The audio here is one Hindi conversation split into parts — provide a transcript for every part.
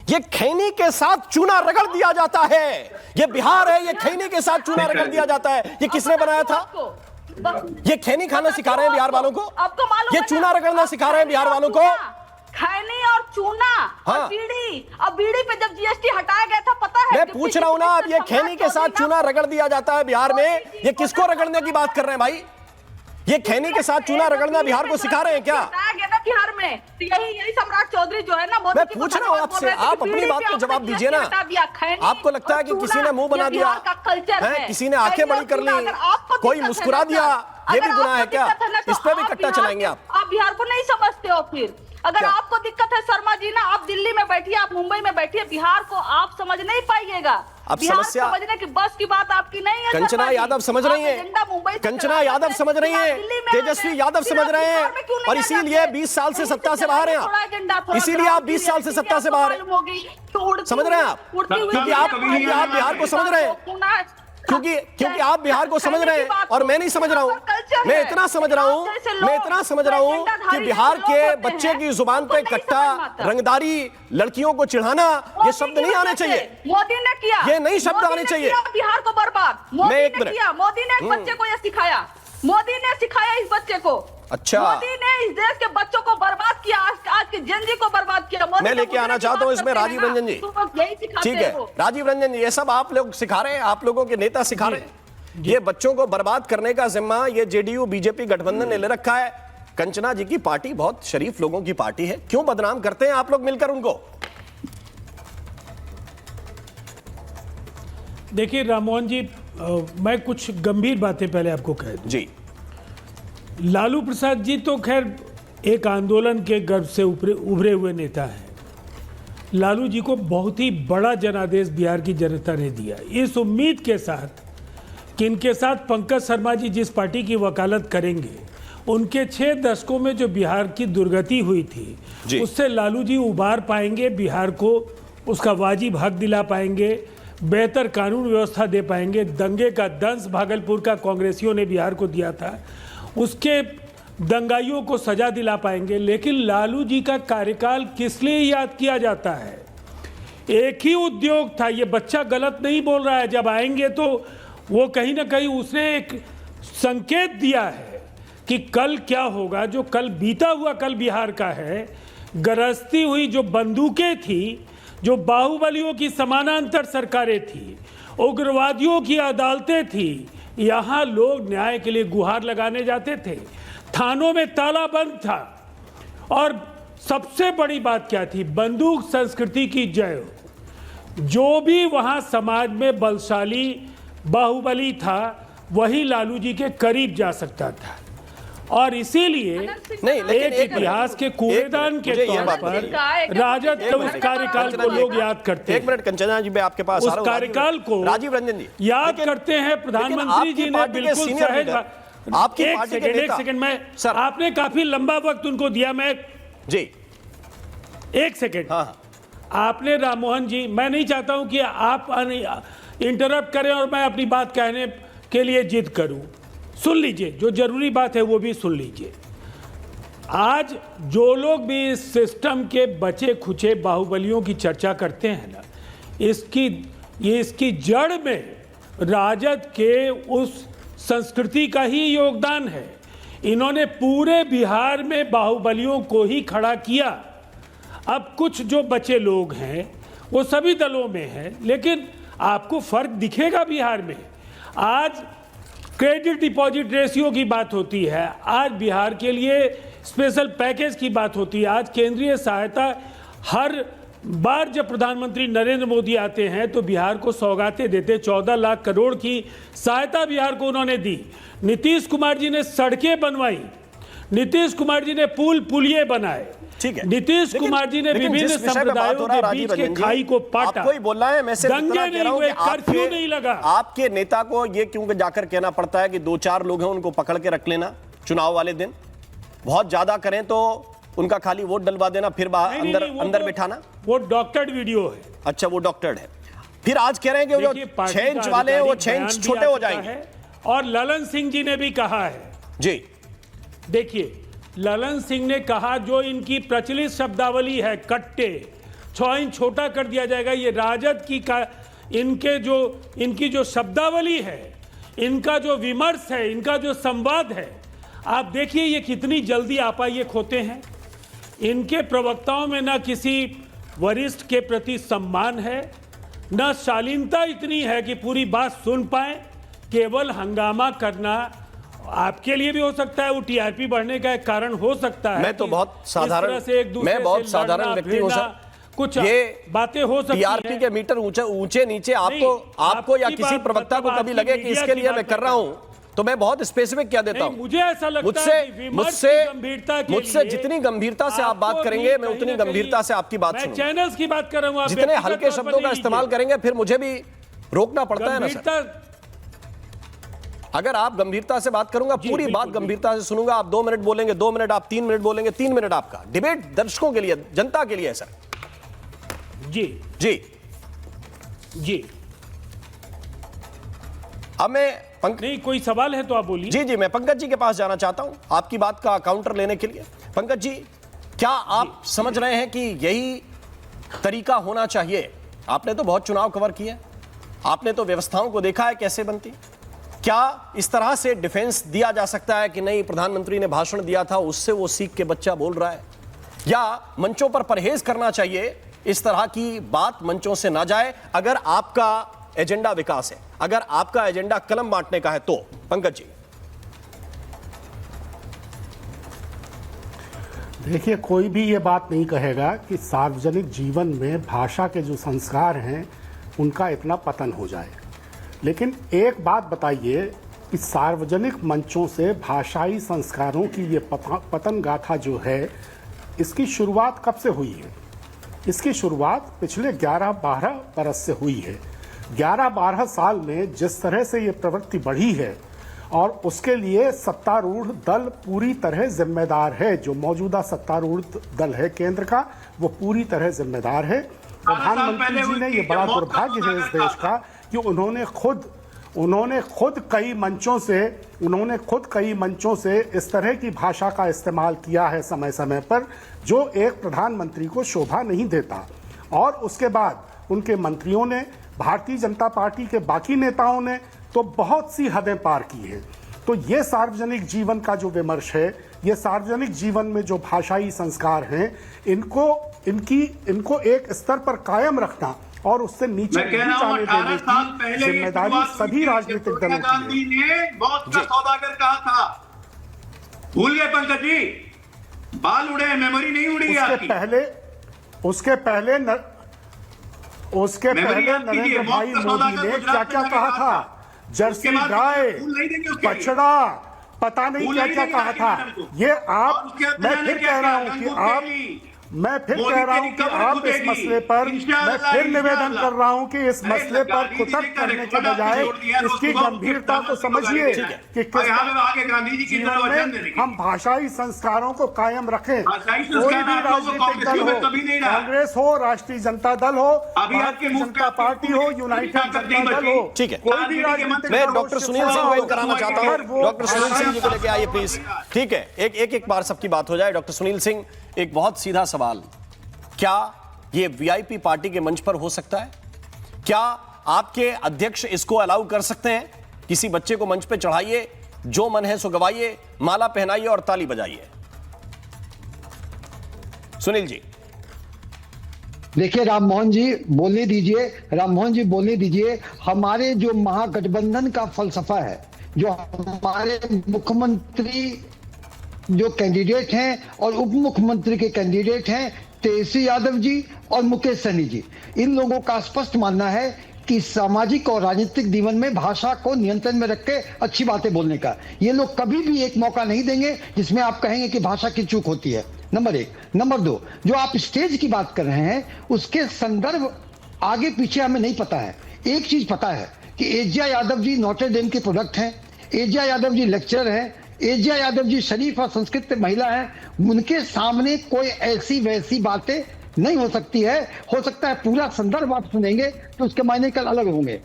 ये खैनी के साथ चूना रगड़ दिया जाता है। ये बिहार है, ये खैनी के साथ चूना रगड़ दिया जाता है। ये किसने बनाया था? ये खैनी खाना सिखा रहे हैं बिहार वालों को, आपको मालूम ये चूना रगड़ना सिखा रहे हैं बिहार वालों को। खैनी और चूना और बीड़ी, अब बीड़ी पे जब जीएसटी हटाया गया था पता है? मैं पूछ रहा हूं ना, अब ये खैनी के साथ चूना रगड़ दिया जाता है बिहार में, ये किसको रगड़ने की बात कर रहे हैं भाई? ये खैनी के साथ चूना रगड़ना बिहार को सिखा रहे हैं क्या? बिहार में यही सम्राट चौधरी जो है ना, मैं पूछ रहा हूँ आपसे, आप अपनी बात को जवाब दीजिए ना। आपको लगता है कि किसी ने मुंह बना दिया है, किसी ने आंखें बड़ी कर ली, कोई मुस्कुरा दिया, ये भी गुनाह है क्या? इस पे भी कट्टा चलाएंगे आप? आप बिहार को नहीं समझते हो। फिर अगर आपको दिक्कत है शर्मा जी ना, आप दिल्ली में बैठिए, आप मुंबई में बैठिए, बिहार को आप समझ नहीं पाइएगा। अब समस्या समझने की बस की बात आपकी नहीं है। कंचना यादव समझ रही है, कंचना यादव समझ रही है, तेजस्वी यादव समझ रहे हैं, और इसीलिए 20 साल से सत्ता से बाहर हैं। इसीलिए आप 20 साल से सत्ता से बाहर हैं। समझ रहे हैं आप? क्योंकि आप बिहार को समझ रहे हैं, क्योंकि आप बिहार को समझ रहे हैं और मैं नहीं समझ रहा हूं। मैं इतना समझ रहा हूं कि बिहार के बच्चे की जुबान पे कट्टा, रंगदारी, लड़कियों को चिढ़ाना, ये शब्द नहीं आने चाहिए। मोदी ने किया, ये नहीं शब्द आने चाहिए। बिहार को बर्बाद मोदी ने किया। मोदी ने एक बच्चे को ये सिखाया, मोदी ने सिखाया इस बच्चे को। अच्छा, मोदी ने इस देश के बच्चों को बर्बाद किया, आज के जनजी को बर्बाद किया। मैं लेके आना चाहता हूं इसमें राजीव रंजन जी। ठीक है, राजीव रंजन जी, ये सब आप लोग सिखा रहे हैं, आप लोगों के नेता सिखा रहे हैं। ये बच्चों को बर्बाद करने का जिम्मा ये जेडीयू बीजेपी गठबंधन ने ले रखा है। कंचना जी की पार्टी बहुत शरीफ लोगों की पार्टी है, क्यों बदनाम करते हैं आप लोग मिलकर उनको? देखिए राममोहन जी, मैं कुछ गंभीर बातें पहले आपको कह दूं। जी, लालू प्रसाद जी तो खैर एक आंदोलन के गर्भ से उभरे हुए नेता हैं। लालू जी को बहुत ही बड़ा जनादेश बिहार की जनता ने दिया, इस उम्मीद के साथ कि इनके साथ पंकज शर्मा जी जिस पार्टी की वकालत करेंगे, उनके 6 दशकों में जो बिहार की दुर्गति हुई थी उससे लालू जी उबार पाएंगे, बिहार को उसका वाजिब हक दिला पाएंगे, बेहतर कानून व्यवस्था दे पाएंगे। दंगे का दंश भागलपुर का कांग्रेसियों ने बिहार को दिया था, उसके दंगाइयों को सजा दिला पाएंगे। लेकिन लालू जी का कार्यकाल किस लिए याद किया जाता है? एक ही उद्योग था, ये बच्चा गलत नहीं बोल रहा है। जब आएंगे तो वो कहीं ना कहीं उसने एक संकेत दिया है कि कल क्या होगा। जो कल बीता हुआ कल बिहार का है, गरजती हुई जो बंदूकें थी, जो बाहुबलियों की समानांतर सरकारें थी, उग्रवादियों की अदालतें थी, यहाँ लोग न्याय के लिए गुहार लगाने जाते थे, थानों में ताला बंद था। और सबसे बड़ी बात क्या थी? बंदूक संस्कृति की जय हो। जो भी वहाँ समाज में बलशाली बाहुबली था, वही लालू जी के करीब जा सकता था। और इसीलिए एक इतिहास के कूड़ेदान के तौर पर राजद के उस कार्यकाल को लोग याद करते हैं। एक मिनट कंचना जी, मैं आपके पास उस कार्यकाल को राजीव रंजन जी याद करते हैं। प्रधानमंत्री जी ने बिल्कुल सहज, आपकी एक सेकंड में सर, आपने काफी लंबा वक्त उनको दिया। मैं जी एक सेकंड, आपने राममोहन जी, मैं नहीं चाहता हूं कि आप इंटरप्ट करें और मैं अपनी बात कहने के लिए जिद करूं। सुन लीजिए, जो जरूरी बात है वो भी सुन लीजिए। आज जो लोग भी इस सिस्टम के बचे खुचे बाहुबलियों की चर्चा करते हैं ना, इसकी जड़ में राजद के उस संस्कृति का ही योगदान है। इन्होंने पूरे बिहार में बाहुबलियों को ही खड़ा किया। अब कुछ जो बचे लोग हैं वो सभी दलों में हैं, लेकिन आपको फर्क दिखेगा बिहार में। आज क्रेडिट डिपॉजिट रेशियो की बात होती है, आज बिहार के लिए स्पेशल पैकेज की बात होती है, आज केंद्रीय सहायता। हर बार जब प्रधानमंत्री नरेंद्र मोदी आते हैं तो बिहार को सौगातें देते। 14 लाख करोड़ की सहायता बिहार को उन्होंने दी। नीतीश कुमार जी ने सड़कें बनवाई, नीतीश कुमार जी ने पुलिये बनाए, ठीक है। नीतीश कुमार जी ने विभिन्न संप्रदायों के बीच के खाई को पाटा। कोई बोल रहा है, मैं सिर्फ दंगे नहीं हुए, कर्फ्यू नहीं लगा। आपके नेता को ये क्यों जाकर कहना पड़ता है कि 2-4 लोग हैं उनको पकड़ के रख लेना चुनाव वाले दिन? बहुत ज्यादा करें तो उनका खाली वोट डलवा देना, फिर अंदर बिठाना। वो डॉक्टर्ड वीडियो है। अच्छा, वो डॉक्टर्ड है। फिर आज कह रहे हैं कि जो 6 इंच वाले हैं वो 6 इंच छोटे हो जाएंगे। और ललन सिंह जी ने भी कहा है जी। देखिए, ललन सिंह ने कहा, जो इनकी प्रचलित शब्दावली है, कट्टे 6 इंच छोटा कर दिया जाएगा। ये राजद की इनकी जो शब्दावली है, इनका जो विमर्श है, इनका जो संवाद है, आप देखिए ये कितनी जल्दी आपाइये खोते हैं। इनके प्रवक्ताओं में ना किसी वरिष्ठ के प्रति सम्मान है, ना शालीनता इतनी है कि पूरी बात सुन पाए। केवल हंगामा करना आपके लिए भी हो सकता है, वो टीआरपी बढ़ने का एक कारण हो सकता है। मैं तो बहुत साधारण, मैं बहुत साधारण व्यक्ति हूं सर, कुछ ये बातें हो सकती टीआरपी के मीटर ऊंचे नीचे आपको या किसी प्रवक्ता को कभी लगे कि इसके लिए मैं कर रहा हूं, तो मैं बहुत स्पेसिफिक क्या देता हूं। मुझे ऐसा लगता है मुझसे जितनी गंभीरता से आप बात करेंगे, मैं उतनी गंभीरता से आपकी बात सुनूंगा। चैनल्स की बात कर रहा हूं, जितने हल्के शब्दों का इस्तेमाल करेंगे फिर मुझे भी रोकना पड़ता है ना सर। अगर आप गंभीरता से बात करूंगा, पूरी बात गंभीरता से सुनूंगा। आप 2 मिनट बोलेंगे, 2 मिनट आप 3 मिनट बोलेंगे, 3 मिनट आपका। डिबेट दर्शकों के लिए, जनता के लिए है सर। जी जी जी। अब मैं नहीं, कोई सवाल है तो आप बोलिए। जी, मैं पंकज जी के पास जाना चाहता हूं आपकी बात का काउंटर लेने के लिए। पंकज जी, क्या आप समझ रहे हैं कि यही तरीका होना चाहिए? आपने तो बहुत चुनाव कवर किए, आपने तो व्यवस्थाओं को देखा है कैसे बनती। क्या इस तरह से डिफेंस दिया जा सकता है कि नहीं, प्रधानमंत्री ने भाषण दिया था, उससे वो सीख के बच्चा बोल रहा है? या मंचों पर परहेज करना चाहिए, इस तरह की बात मंचों से ना जाए, अगर आपका एजेंडा विकास है, अगर आपका एजेंडा कलम बांटने का है तो? पंकज जी देखिए, कोई भी ये बात नहीं कहेगा कि सार्वजनिक जीवन में भाषा के जो संस्कार हैं उनका इतना पतन हो जाए, लेकिन एक बात बताइए कि सार्वजनिक मंचों से भाषाई संस्कारों की ये पतन गाथा जो है, इसकी शुरुआत कब से हुई है? इसकी शुरुआत पिछले 11-12 बरस से हुई है। 11-12 साल में जिस तरह से ये प्रवृत्ति बढ़ी है, और उसके लिए सत्तारूढ़ दल पूरी तरह जिम्मेदार है। जो मौजूदा सत्तारूढ़ दल है केंद्र का, वो पूरी तरह जिम्मेदार है। प्रधानमंत्री जी ने, ये बड़ा दुर्भाग्य है इस देश का कि उन्होंने खुद कई मंचों से इस तरह की भाषा का इस्तेमाल किया है समय समय पर, जो एक प्रधानमंत्री को शोभा नहीं देता। और उसके बाद उनके मंत्रियों ने, भारतीय जनता पार्टी के बाकी नेताओं ने तो बहुत सी हदें पार की है। तो ये सार्वजनिक जीवन का जो विमर्श है, ये सार्वजनिक जीवन में जो भाषाई संस्कार हैं, इनको एक स्तर पर कायम रखना और उससे नीचे नहीं जाने देने की जिम्मेदारी सभी राजनीतिक दलों की है। गांधी ने मौत का सौदागर कहा था, भूल गए पंकज जी? बाल उड़े, मेमोरी नहीं उड़ी आपकी। उसके पहले नरेंद्र भाई मोदी ने क्या क्या कहा था? जर्सी गाय, बछड़ा, पता नहीं क्या क्या कहा था। ये आप, मैं फिर कह रहा हूं कि आप इस मसले पर, मैं फिर निवेदन कर रहा हूं कि इस मसले पर कुतर्क करने के बजाय इसकी गंभीरता को समझिए कि किस हम भाषाई संस्कारों को कायम रखें। कोई भी राजनीतिक दल हो, कांग्रेस हो, राष्ट्रीय जनता दल हो, भारतीय जनता पार्टी हो, यूनाइटेड जनता दल हो, ठीक है, कोई भी राजनीतिक, मैं डॉक्टर सुनील सिंह को कराना चाहता हूं। डॉक्टर सुनील सिंह जी को लेके आइए प्लीज। ठीक है, एक बार सबकी बात हो जाए। डॉक्टर सुनील सिंह, एक बहुत सीधा सवाल, क्या ये वीआईपी पार्टी के मंच पर हो सकता है? क्या आपके अध्यक्ष इसको अलाउ कर सकते हैं? किसी बच्चे को मंच पे चढ़ाइए, जो मन है सो गवाइए, माला पहनाइए और ताली बजाइए। सुनील जी। देखिए, राममोहन जी बोलने दीजिए। हमारे जो महागठबंधन का फलसफा है, जो हमारे मुख्यमंत्री जो कैंडिडेट हैं और उप मुख्यमंत्री के कैंडिडेट हैं, तेजस्वी यादव जी और मुकेश सहनी जी, इन लोगों का स्पष्ट मानना है कि सामाजिक और राजनीतिक जीवन में भाषा को नियंत्रण में रख के अच्छी बातें बोलने का ये लोग कभी भी एक मौका नहीं देंगे जिसमें आप कहेंगे कि भाषा की चूक होती है। नंबर 1। नंबर 2, जो आप स्टेज की बात कर रहे हैं, उसके संदर्भ आगे पीछे हमें नहीं पता है। एक चीज पता है कि एजिया यादव जी नॉटर डेम के प्रोडक्ट हैं, एजिया यादव जी लेक्चरर हैं, एजिया यादव जी शरीफ और संस्कृत महिला हैं। उनके सामने कोई ऐसी वैसी बातें नहीं हो सकती है। हो सकता है पूरा संदर्भ आप सुनेंगे तो उसके मायने कल अलग होंगे।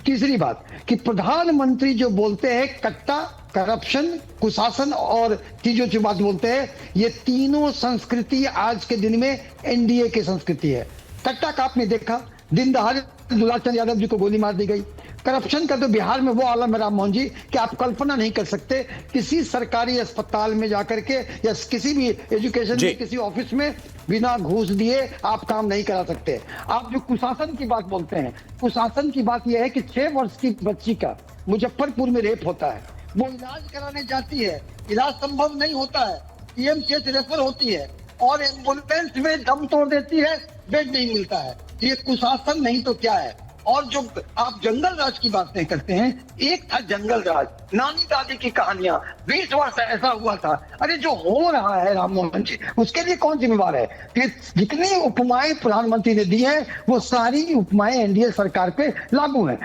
तीसरी बात कि प्रधानमंत्री जो बोलते हैं कट्टा, करप्शन, कुशासन और तीसरी जो बात बोलते हैं, ये तीनों संस्कृति आज के दिन में एनडीए की संस्कृति है। कट्टा का आपने देखा, दिन दहाड़े दुलाचंद यादव जी को गोली मार दी गई। करप्शन का तो बिहार में वो आलम है राम मोहन जी कि आप कल्पना नहीं कर सकते। किसी सरकारी अस्पताल में जाकर के या किसी भी एजुकेशन जी। में किसी ऑफिस में बिना घूस दिए आप काम नहीं करा सकते। आप जो कुशासन की बात बोलते हैं, कुशासन की बात यह है कि 6 वर्ष की बच्ची का मुजफ्फरपुर में रेप होता है, वो इलाज कराने जाती है, इलाज संभव नहीं होता है, पीएमसीएच रेफर होती है और एम्बुलेंस में दम तोड़ देती है, बेड नहीं मिलता है। ये कुशासन नहीं तो क्या है। और जो आप जंगल राज की बात नहीं करते हैं, एक था जंगल राज, नानी दादी की कहानियां, 20 वर्ष ऐसा हुआ था। अरे जो हो रहा है राम मोहन जी, उसके लिए कौन जिम्मेवार है? कि जितनी उपमाएं प्रधानमंत्री ने दी हैं वो सारी उपमाएं एनडीए सरकार पे लागू हैं।